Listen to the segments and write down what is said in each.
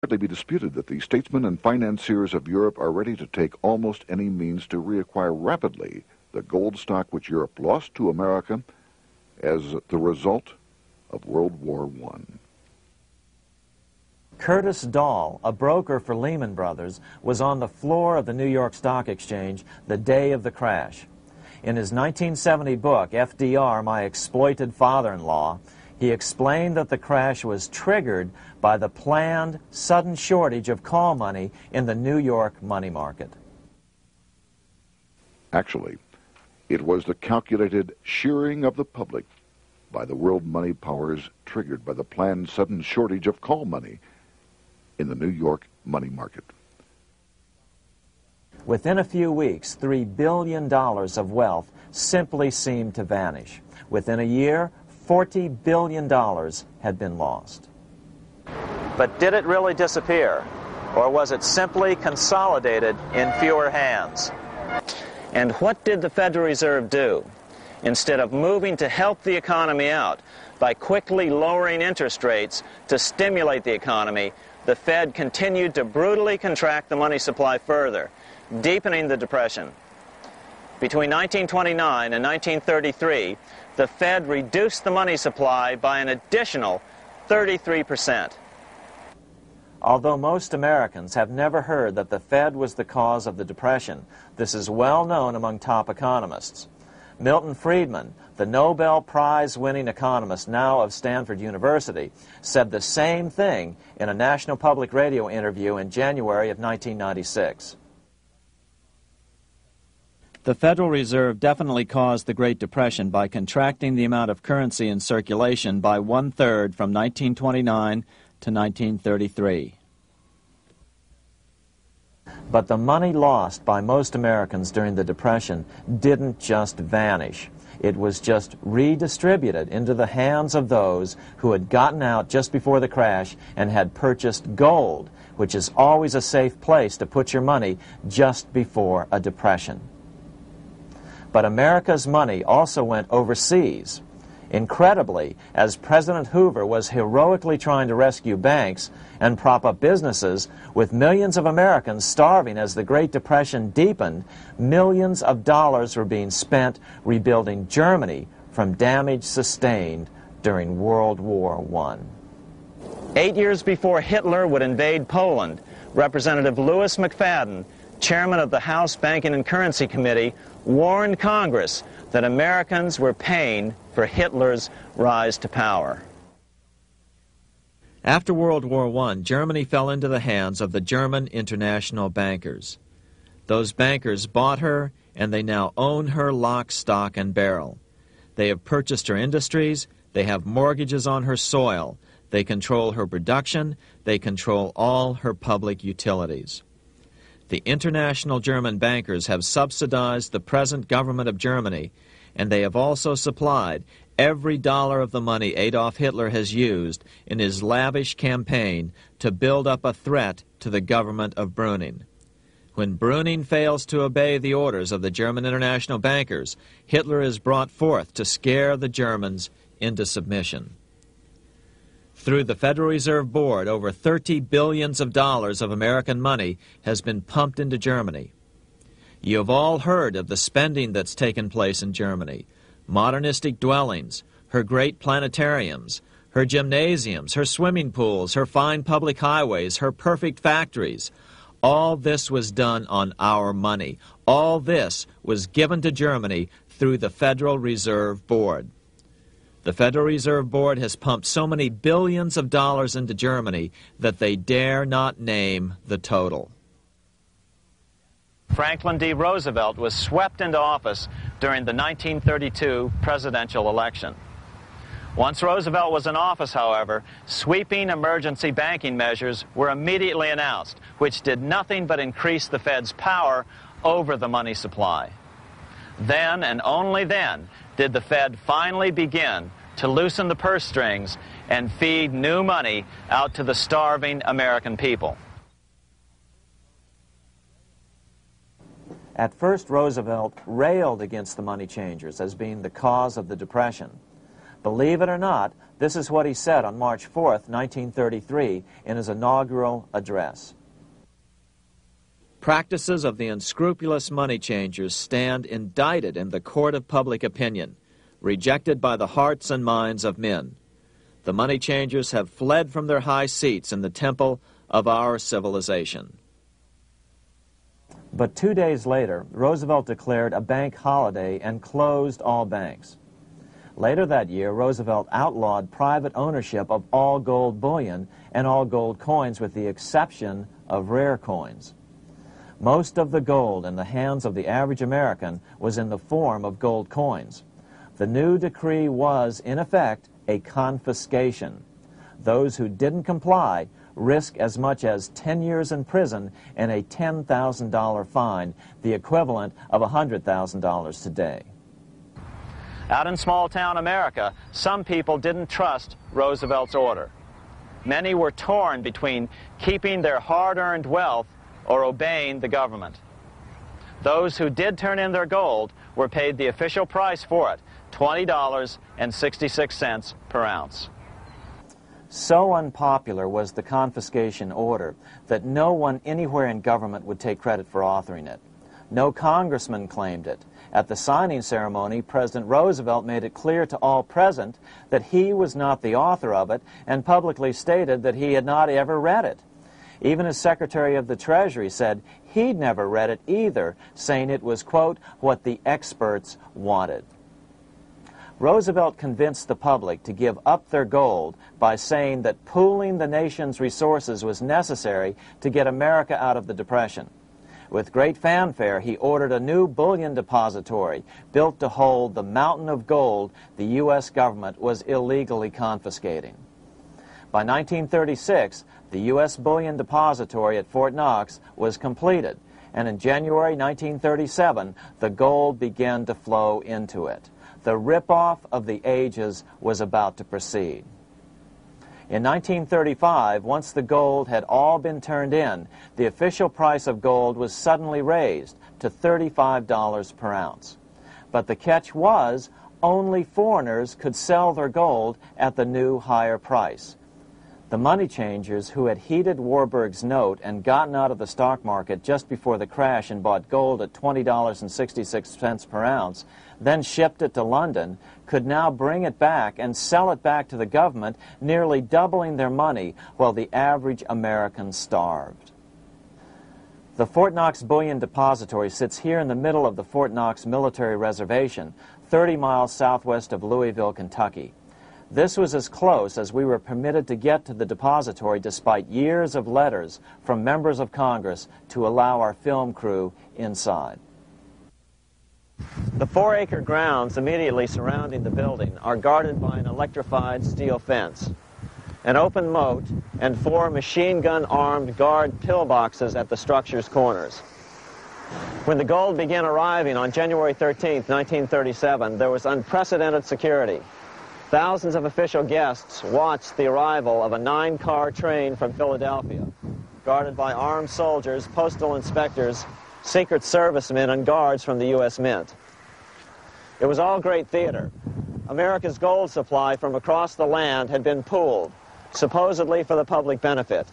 hardly be disputed that the statesmen and financiers of Europe are ready to take almost any means to reacquire rapidly the gold stock which Europe lost to America as the result of World War I. Curtis Dahl, a broker for Lehman Brothers, was on the floor of the New York Stock Exchange the day of the crash. In his 1970 book, FDR, My Exploited Father-in-Law, he explained that the crash was triggered by the planned sudden shortage of call money in the New York money market. Actually, it was the calculated shearing of the public by the world money powers triggered by the planned sudden shortage of call money in the New York money market. Within a few weeks, $3 billion of wealth simply seemed to vanish. Within a year, $40 billion had been lost. But did it really disappear? Or was it simply consolidated in fewer hands? And what did the Federal Reserve do? Instead of moving to help the economy out by quickly lowering interest rates to stimulate the economy, the Fed continued to brutally contract the money supply further, deepening the Depression. Between 1929 and 1933, the Fed reduced the money supply by an additional 33%. Although most Americans have never heard that the Fed was the cause of the Depression, this is well known among top economists. Milton Friedman, the Nobel Prize-winning economist now of Stanford University, said the same thing in a National Public Radio interview in January of 1996. The Federal Reserve definitely caused the Great Depression by contracting the amount of currency in circulation by 1/3 from 1929 to 1933. But the money lost by most Americans during the Depression didn't just vanish. It was just redistributed into the hands of those who had gotten out just before the crash and had purchased gold, which is always a safe place to put your money just before a depression. But America's money also went overseas. Incredibly, as President Hoover was heroically trying to rescue banks and prop up businesses, with millions of Americans starving as the Great Depression deepened, millions of dollars were being spent rebuilding Germany from damage sustained during World War I. 8 years before Hitler would invade Poland, Representative Louis McFadden, chairman of the House Banking and Currency Committee, warned Congress that Americans were paying for Hitler's rise to power. After World War I, Germany fell into the hands of the German international bankers. Those bankers bought her, and they now own her lock, stock, and barrel. They have purchased her industries, they have mortgages on her soil, they control her production, they control all her public utilities. The international German bankers have subsidized the present government of Germany, and they have also supplied every dollar of the money Adolf Hitler has used in his lavish campaign to build up a threat to the government of Brüning. When Brüning fails to obey the orders of the German international bankers, Hitler is brought forth to scare the Germans into submission. Through the Federal Reserve Board, over $30 billion of American money has been pumped into Germany. You have all heard of the spending that's taken place in Germany. Modernistic dwellings, her great planetariums, her gymnasiums, her swimming pools, her fine public highways, her perfect factories. All this was done on our money. All this was given to Germany through the Federal Reserve Board. The Federal Reserve Board has pumped so many billions of dollars into Germany that they dare not name the total. Franklin D. Roosevelt was swept into office during the 1932 presidential election. Once Roosevelt was in office, however, sweeping emergency banking measures were immediately announced, which did nothing but increase the Fed's power over the money supply. Then, and only then, did the Fed finally begin to loosen the purse strings and feed new money out to the starving American people. At first, Roosevelt railed against the money changers as being the cause of the Depression. Believe it or not, This is what he said on March 4th, 1933, in his inaugural address. Practices of the unscrupulous money changers stand indicted in the court of public opinion, rejected by the hearts and minds of men. The money changers have fled from their high seats in the temple of our civilization. But 2 days later, Roosevelt declared a bank holiday and closed all banks. Later that year, Roosevelt outlawed private ownership of all gold bullion and all gold coins with the exception of rare coins. Most of the gold in the hands of the average American was in the form of gold coins. The new decree was, in effect, a confiscation. Those who didn't comply risk as much as 10 years in prison and a $10,000 fine, the equivalent of $100,000 today. Out in small-town America, some people didn't trust Roosevelt's order. Many were torn between keeping their hard-earned wealth or obeying the government. Those who did turn in their gold were paid the official price for it, $20.66 per ounce. So unpopular was the confiscation order that no one anywhere in government would take credit for authoring it. No congressman claimed it. At the signing ceremony, President Roosevelt made it clear to all present that he was not the author of it and publicly stated that he had not ever read it. Even his Secretary of the Treasury said he'd never read it either, saying it was, quote, what the experts wanted. Roosevelt convinced the public to give up their gold by saying that pooling the nation's resources was necessary to get America out of the Depression. With great fanfare, he ordered a new bullion depository built to hold the mountain of gold the U.S. government was illegally confiscating. By 1936, the U.S. Bullion Depository at Fort Knox was completed, and in January 1937, the gold began to flow into it. The rip-off of the ages was about to proceed. In 1935, once the gold had all been turned in, the official price of gold was suddenly raised to $35 per ounce. But the catch was, only foreigners could sell their gold at the new higher price. The money changers who had heeded Warburg's note and gotten out of the stock market just before the crash and bought gold at $20.66 per ounce, then shipped it to London, could now bring it back and sell it back to the government, nearly doubling their money while the average American starved. The Fort Knox Bullion Depository sits here in the middle of the Fort Knox Military Reservation, 30 miles southwest of Louisville, Kentucky. This was as close as we were permitted to get to the depository despite years of letters from members of Congress to allow our film crew inside. The 4-acre grounds immediately surrounding the building are guarded by an electrified steel fence, an open moat, and 4 machine-gun-armed guard pillboxes at the structure's corners. When the gold began arriving on January 13, 1937, there was unprecedented security. Thousands of official guests watched the arrival of a 9-car train from Philadelphia, guarded by armed soldiers, postal inspectors, Secret Servicemen, and guards from the U.S. Mint. It was all great theater. America's gold supply from across the land had been pooled, supposedly for the public benefit,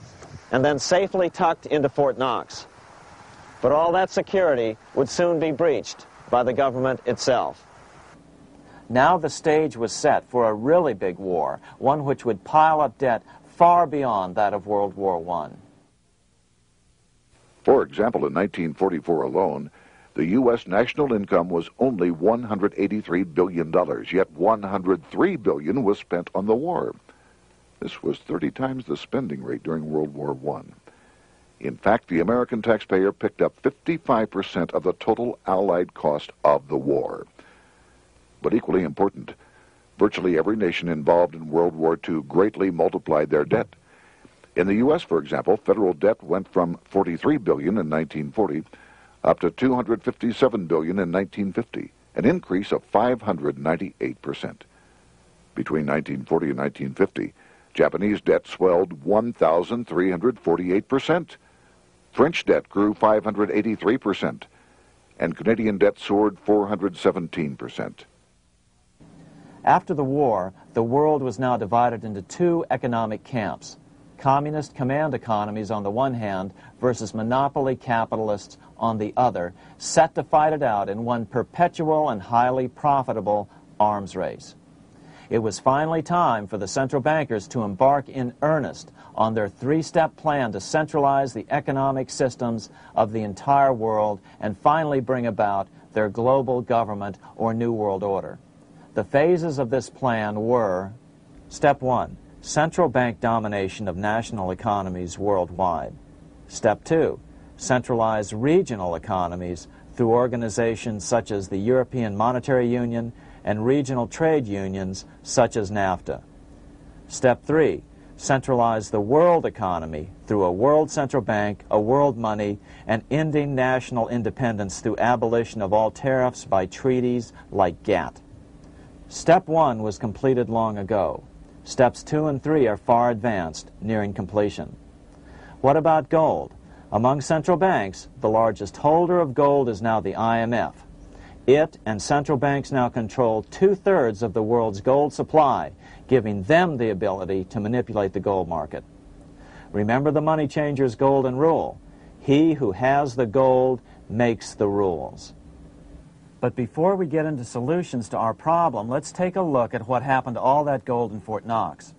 and then safely tucked into Fort Knox. But all that security would soon be breached by the government itself. Now the stage was set for a really big war, one which would pile up debt far beyond that of World War I. For example, in 1944 alone, the U.S. national income was only $183 billion, yet $103 billion was spent on the war. This was 30 times the spending rate during World War I. In fact, the American taxpayer picked up 55% of the total Allied cost of the war. But equally important, virtually every nation involved in World War II greatly multiplied their debt. In the U.S., for example, federal debt went from $43 billion in 1940 up to $257 billion in 1950, an increase of 598%. Between 1940 and 1950, Japanese debt swelled 1,348%. French debt grew 583%, and Canadian debt soared 417%. After the war, the world was now divided into two economic camps: communist command economies on the one hand versus monopoly capitalists on the other, set to fight it out in one perpetual and highly profitable arms race. It was finally time for the central bankers to embark in earnest on their three-step plan to centralize the economic systems of the entire world and finally bring about their global government or New World Order. The phases of this plan were: Step 1, central bank domination of national economies worldwide. Step 2, centralize regional economies through organizations such as the European Monetary Union and regional trade unions such as NAFTA. Step 3, centralize the world economy through a world central bank, a world money, and ending national independence through abolition of all tariffs by treaties like GATT. Step 1 was completed long ago. Steps 2 and 3 are far advanced, nearing completion. What about gold? Among central banks, the largest holder of gold is now the IMF. It and central banks now control 2/3 of the world's gold supply, giving them the ability to manipulate the gold market. Remember the money changer's golden rule: he who has the gold makes the rules. But before we get into solutions to our problem, let's take a look at what happened to all that gold in Fort Knox.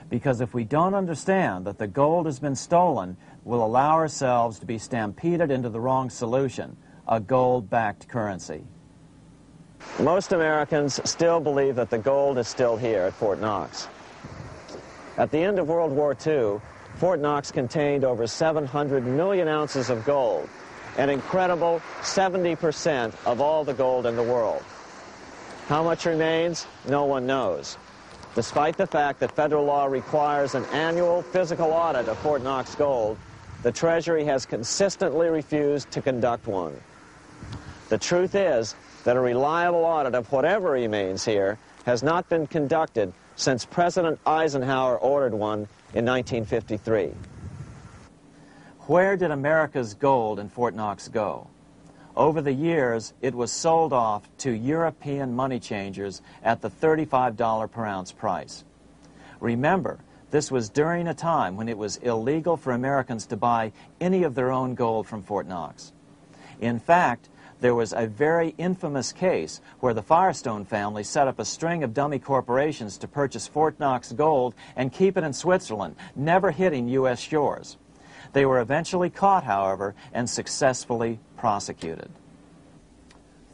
Because if we don't understand that the gold has been stolen, we'll allow ourselves to be stampeded into the wrong solution: a gold-backed currency. Most Americans still believe that the gold is still here at Fort Knox. At the end of World War II, Fort Knox contained over 700 million ounces of gold, an incredible 70% of all the gold in the world. How much remains? No one knows. Despite the fact that federal law requires an annual physical audit of Fort Knox gold, the Treasury has consistently refused to conduct one. The truth is that a reliable audit of whatever remains here has not been conducted since President Eisenhower ordered one in 1953. Where did America's gold in Fort Knox go? Over the years, it was sold off to European money changers at the $35 per ounce price. Remember, this was during a time when it was illegal for Americans to buy any of their own gold from Fort Knox. In fact, there was a very infamous case where the Firestone family set up a string of dummy corporations to purchase Fort Knox gold and keep it in Switzerland, never hitting U.S. shores. They were eventually caught, however, and successfully prosecuted.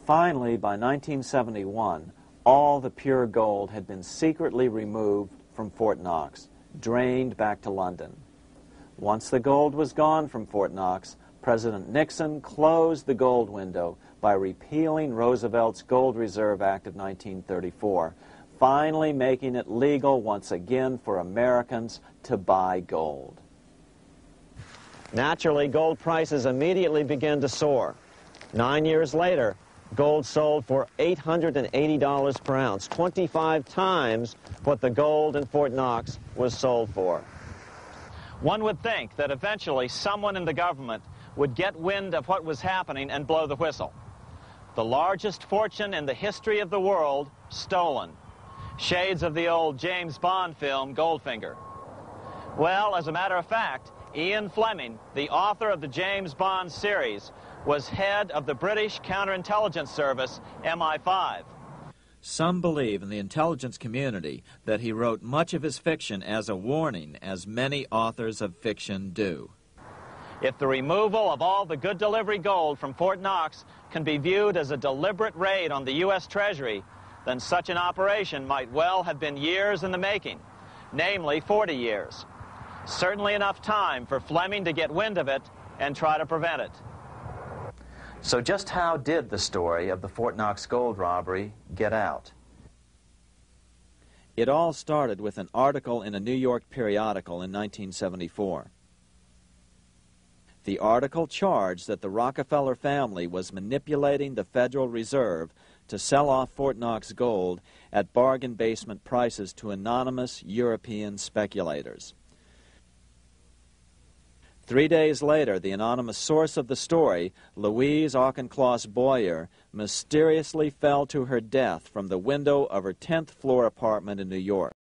Finally, by 1971, all the pure gold had been secretly removed from Fort Knox, drained back to London. Once the gold was gone from Fort Knox, President Nixon closed the gold window by repealing Roosevelt's Gold Reserve Act of 1934, finally making it legal once again for Americans to buy gold. Naturally, gold prices immediately began to soar. 9 years later, gold sold for $880 per ounce, 25 times what the gold in Fort Knox was sold for. One would think that eventually someone in the government would get wind of what was happening and blow the whistle. The largest fortune in the history of the world stolen. Shades of the old James Bond film, Goldfinger. Well, as a matter of fact, Ian Fleming, the author of the James Bond series, was head of the British counterintelligence service, MI5. Some believe in the intelligence community that he wrote much of his fiction as a warning, as many authors of fiction do. If the removal of all the good delivery gold from Fort Knox can be viewed as a deliberate raid on the U.S. Treasury, then such an operation might well have been years in the making, namely 40 years. Certainly enough time for Fleming to get wind of it and try to prevent it. So just how did the story of the Fort Knox gold robbery get out? It all started with an article in a New York periodical in 1974. The article charged that the Rockefeller family was manipulating the Federal Reserve to sell off Fort Knox gold at bargain basement prices to anonymous European speculators. 3 days later, the anonymous source of the story, Louise Auchincloss Boyer, mysteriously fell to her death from the window of her 10th floor apartment in New York.